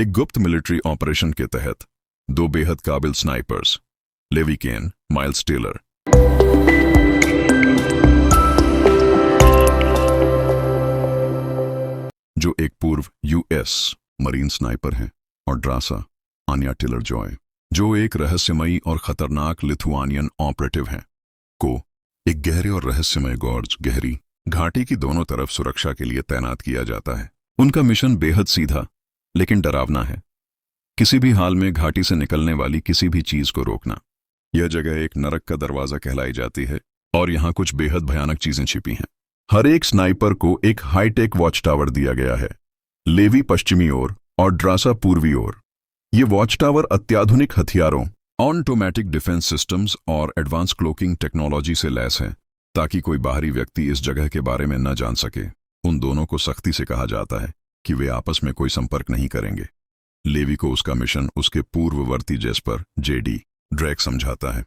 एक गुप्त military operation के तहत दो बेहद काबिल स्नाइपर्स, लेवी केन, माइल्स टेलर, जो एक पूर्व यूएस मरीन स्नाइपर हैं, और ड्रासा, आन्या टेलर जॉय, जो एक रहस्यमयी और खतरनाक लिथुआनियन ऑपरेटिव हैं, को एक गहरे और रहस्यमय गॉर्ज गहरी घाटी की दोनों तरफ सुरक्षा के लिए तैनात किया जाता है। उनका मिशन बेहद सीधा लेकिन डरावना है, किसी भी हाल में घाटी से निकलने वाली किसी भी चीज को रोकना। यह जगह एक नरक का दरवाजा कहलाई जाती है और यहाँ कुछ बेहद भयानक चीजें छिपी हैं। हर एक स्नाइपर को एक हाईटेक वॉच टावर दिया गया है, लेवी पश्चिमी ओर और ड्रासा पूर्वी ओर। ये वॉच टावर अत्याधुनिक हथियारों, ऑटोमेटिक डिफेंस सिस्टम्स और एडवांस क्लोकिंग टेक्नोलॉजी से लैस हैं, ताकि कोई बाहरी व्यक्ति इस जगह के बारे में न जान सके। उन दोनों को सख्ती से कहा जाता है कि वे आपस में कोई संपर्क नहीं करेंगे। लेवी को उसका मिशन उसके पूर्ववर्ती जेस्पर जेडी ड्रैक समझाता है,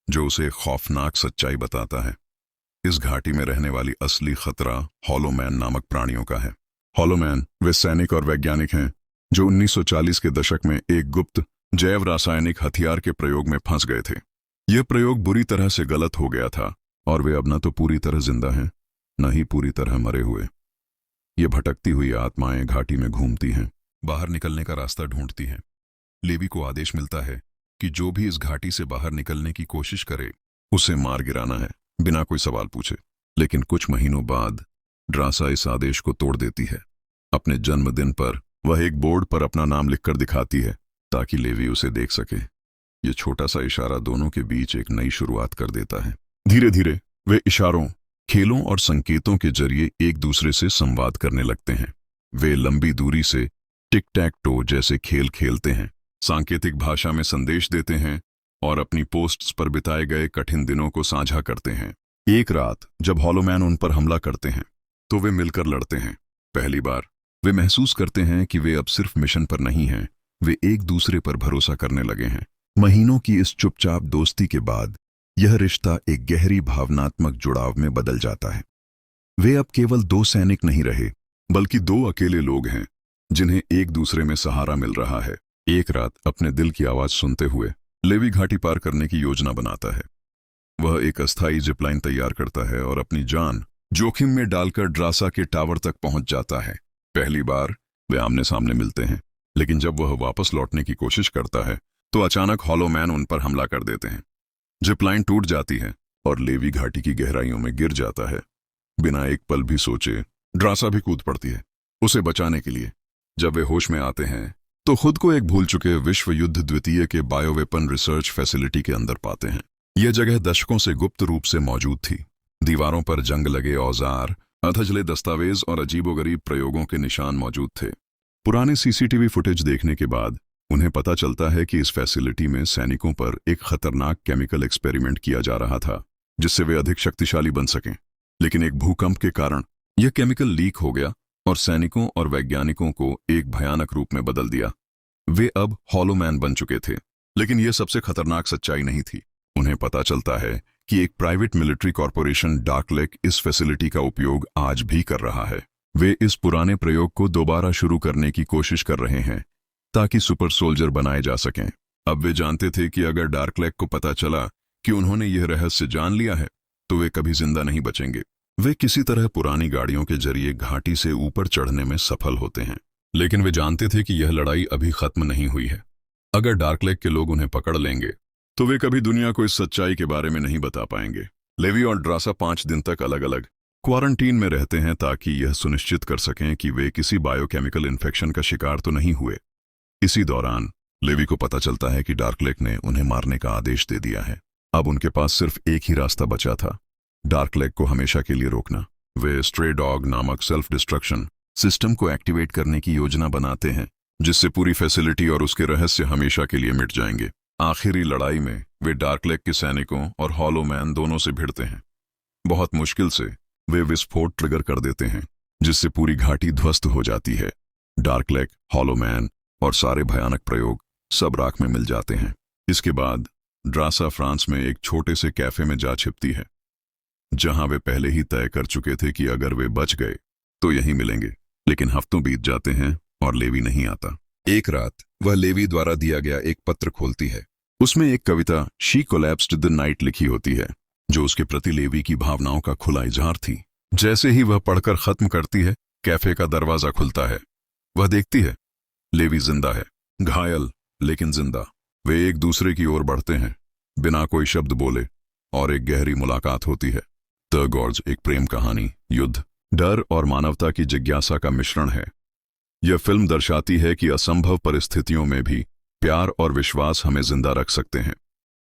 जो उसे खौफनाक सच्चाई बताता है। इस घाटी में रहने वाली असली खतरा हॉलोमैन नामक प्राणियों का है। हॉलोमैन वे सैनिक और वैज्ञानिक हैं जो 1940 के दशक में एक गुप्त जैव रासायनिक हथियार के प्रयोग में फंस गए थे। यह प्रयोग बुरी तरह से गलत हो गया था और वे अब न तो पूरी तरह जिंदा हैं, न ही पूरी तरह मरे हुए। ये भटकती हुई आत्माएं घाटी में घूमती हैं, बाहर निकलने का रास्ता ढूंढती हैं। लेवी को आदेश मिलता है कि जो भी इस घाटी से बाहर निकलने की कोशिश करे उसे मार गिराना है, बिना कोई सवाल पूछे। लेकिन कुछ महीनों बाद ड्रासा इस आदेश को तोड़ देती है। अपने जन्मदिन पर वह एक बोर्ड पर अपना नाम लिखकर दिखाती है ताकि लेवी उसे देख सके। ये छोटा सा इशारा दोनों के बीच एक नई शुरुआत कर देता है। धीरे धीरे वे इशारों, खेलों और संकेतों के जरिए एक दूसरे से संवाद करने लगते हैं। वे लंबी दूरी से टिक टैक टो जैसे खेल खेलते हैं, सांकेतिक भाषा में संदेश देते हैं और अपनी पोस्ट्स पर बिताए गए कठिन दिनों को साझा करते हैं। एक रात जब हॉलोमैन उन पर हमला करते हैं तो वे मिलकर लड़ते हैं। पहली बार वे महसूस करते हैं कि वे अब सिर्फ मिशन पर नहीं हैं, वे एक दूसरे पर भरोसा करने लगे हैं। महीनों की इस चुपचाप दोस्ती के बाद यह रिश्ता एक गहरी भावनात्मक जुड़ाव में बदल जाता है। वे अब केवल दो सैनिक नहीं रहे, बल्कि दो अकेले लोग हैं जिन्हें एक दूसरे में सहारा मिल रहा है। एक रात अपने दिल की आवाज सुनते हुए लेवी घाटी पार करने की योजना बनाता है। वह एक अस्थायी जिपलाइन तैयार करता है और अपनी जान जोखिम में डालकर ड्रासा के टावर तक पहुंच जाता है। पहली बार वे आमने सामने मिलते हैं, लेकिन जब वह वापस लौटने की कोशिश करता है तो अचानक हॉलोमैन उन पर हमला कर देते हैं। जिपलाइन टूट जाती है और लेवी घाटी की गहराइयों में गिर जाता है। बिना एक पल भी सोचे ड्रासा भी कूद पड़ती है उसे बचाने के लिए। जब वे होश में आते हैं तो खुद को एक भूल चुके विश्व युद्ध द्वितीय के बायोवेपन रिसर्च फैसिलिटी के अंदर पाते हैं। यह जगह दशकों से गुप्त रूप से मौजूद थी। दीवारों पर जंग लगे औजार, अधजले दस्तावेज और अजीबोगरीब प्रयोगों के निशान मौजूद थे। पुराने सीसीटीवी फुटेज देखने के बाद उन्हें पता चलता है कि इस फैसिलिटी में सैनिकों पर एक खतरनाक केमिकल एक्सपेरिमेंट किया जा रहा था, जिससे वे अधिक शक्तिशाली बन सकें। लेकिन एक भूकंप के कारण यह केमिकल लीक हो गया और सैनिकों और वैज्ञानिकों को एक भयानक रूप में बदल दिया। वे अब हॉलोमैन बन चुके थे। लेकिन यह सबसे खतरनाक सच्चाई नहीं थी। उन्हें पता चलता है कि एक प्राइवेट मिलिट्री कॉरपोरेशन डार्कलेक इस फैसिलिटी का उपयोग आज भी कर रहा है। वे इस पुराने प्रयोग को दोबारा शुरू करने की कोशिश कर रहे हैं ताकि सुपर सोल्जर बनाए जा सकें। अब वे जानते थे कि अगर डार्कलेक को पता चला कि उन्होंने यह रहस्य जान लिया है तो वे कभी जिंदा नहीं बचेंगे। वे किसी तरह पुरानी गाड़ियों के जरिए घाटी से ऊपर चढ़ने में सफल होते हैं, लेकिन वे जानते थे कि यह लड़ाई अभी खत्म नहीं हुई है। अगर डार्कलेक के लोग उन्हें पकड़ लेंगे तो वे कभी दुनिया को इस सच्चाई के बारे में नहीं बता पाएंगे। लेवी और ड्रासा 5 दिन तक अलग अलग क्वारंटीन में रहते हैं ताकि यह सुनिश्चित कर सकें कि वे किसी बायोकेमिकल इन्फेक्शन का शिकार तो नहीं हुए। इसी दौरान लेवी को पता चलता है कि डार्कलेक ने उन्हें मारने का आदेश दे दिया है। अब उनके पास सिर्फ एक ही रास्ता बचा था, डार्कलेक को हमेशा के लिए रोकना। वे स्ट्रे डॉग नामक सेल्फ डिस्ट्रक्शन सिस्टम को एक्टिवेट करने की योजना बनाते हैं, जिससे पूरी फैसिलिटी और उसके रहस्य हमेशा के लिए मिट जाएंगे। आखिरी लड़ाई में वे डार्कलेक के सैनिकों और हॉलोमैन दोनों से भिड़ते हैं। बहुत मुश्किल से वे विस्फोट ट्रिगर कर देते हैं, जिससे पूरी घाटी ध्वस्त हो जाती है। डार्कलेक, हॉलोमैन और सारे भयानक प्रयोग सब राख में मिल जाते हैं। इसके बाद ड्रासा फ्रांस में एक छोटे से कैफे में जा छिपती है, जहां वे पहले ही तय कर चुके थे कि अगर वे बच गए तो यहीं मिलेंगे। लेकिन हफ्तों बीत जाते हैं और लेवी नहीं आता। एक रात वह लेवी द्वारा दिया गया एक पत्र खोलती है। उसमें एक कविता शी कोलैप्स्ड द नाइट लिखी होती है, जो उसके प्रति लेवी की भावनाओं का खुला इजहार थी। जैसे ही वह पढ़कर खत्म करती है, कैफे का दरवाजा खुलता है। वह देखती है, लेवी जिंदा है, घायल लेकिन जिंदा। वे एक दूसरे की ओर बढ़ते हैं, बिना कोई शब्द बोले, और एक गहरी मुलाकात होती है। द गॉर्ज एक प्रेम कहानी, युद्ध, डर और मानवता की जिज्ञासा का मिश्रण है। यह फिल्म दर्शाती है कि असंभव परिस्थितियों में भी प्यार और विश्वास हमें जिंदा रख सकते हैं।